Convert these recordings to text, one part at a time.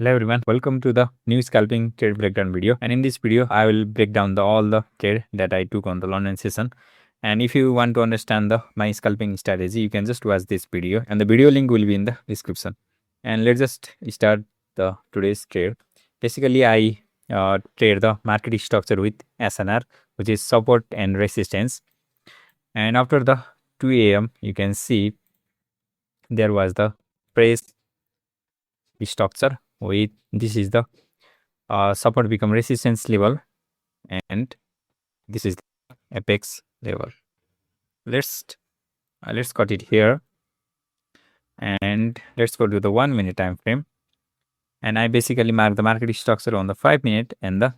Hello everyone, welcome to the new scalping trade breakdown video. And in this video, I will break down all the trade that I took on the London session. And if you want to understand my scalping strategy, you can just watch this video, and the video link will be in the description. And let's just start the today's trade. Basically, I trade the market structure with SNR, which is support and resistance. And after the 2 a.m., you can see there was the price structure with this is the support become resistance level, and this is the apex level. Let's cut it here, and let's go to the 1 minute time frame. And I basically mark the market structure on the 5 minute and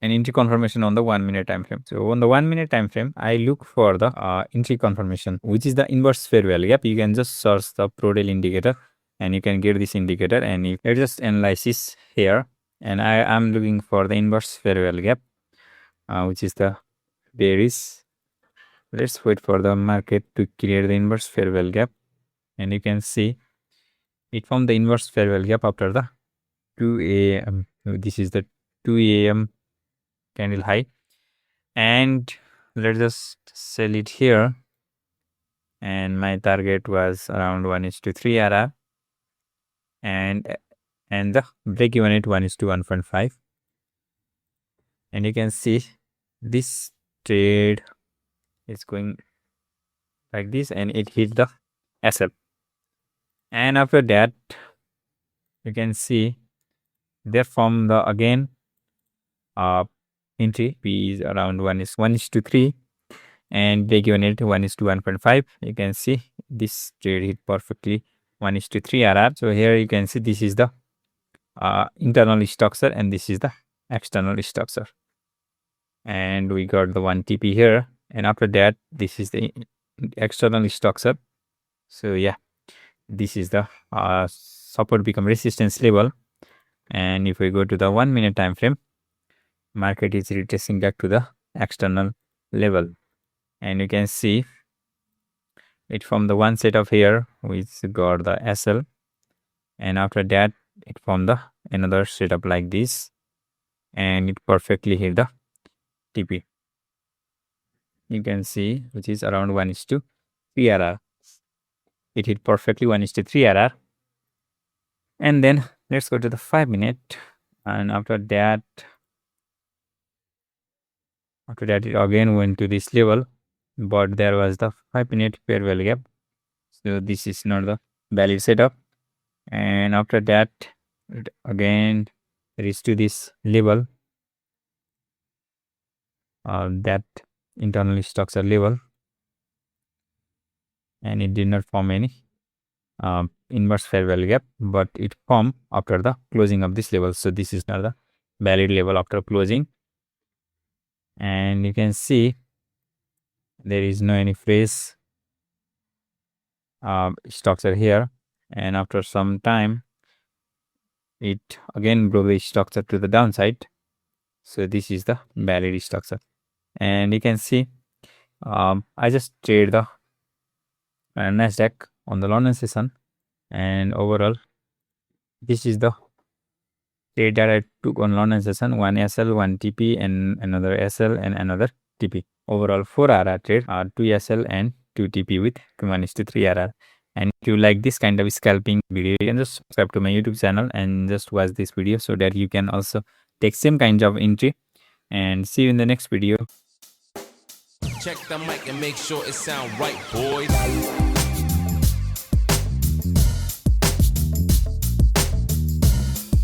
entry confirmation on the 1 minute time frame. So on the 1 minute time frame, I look for the entry confirmation, which is the inverse fair value gap. You can just search the Prodel indicator and you can get this indicator, and you just analyze this here. And I am looking for the inverse fair value gap, which is the bearish. Let's wait for the market to create the inverse fair value gap, and you can see it formed the inverse fair value gap after the 2 a.m. This is the 2 a.m. candle high, and let's just sell it here. And my target was around 1:3 RR, and the break even at 1:1.5. And you can see this trade is going like this, and it hit the SL. And after that, you can see there from the again entry P is around 1:3, and break even at 1:1.5. You can see this trade hit perfectly 1:3 RR. So here you can see this is the internal structure, and this is the external structure, and we got the 1 TP here. And after that, this is the external structure. So yeah, this is the support become resistance level. And if we go to the 1 minute time frame, market is retracing back to the external level, and you can see it from the one setup here, which got the SL, and after that it formed the another setup like this, and it perfectly hit the TP. You can see, which is around 1:3 RR. It hit perfectly 1:3 RR. And then let's go to the 5 minute, and after that it again went to this level, but there was the 5 minute fair value gap, so this is not the valid setup. And after that, it again reached to this level, that internal structure level, and it did not form any inverse fair value gap, but it formed after the closing of this level. So this is not the valid level after closing. And you can see there is no any fresh structure here, and after some time it again broke the structure to the downside. So this is the valid structure. And you can see I just trade the NASDAQ on the London session, and overall this is the trade that I took on London session: 1 SL, 1 TP, and another SL and another TP. Overall 4 RR trade, 2 SL and 2 TP with 1:3 RR. And if you like this kind of scalping video, you can just subscribe to my YouTube channel and just watch this video, so that you can also take same kind of entry. And see you in the next video. Check the mic and make sure it sound right, boys.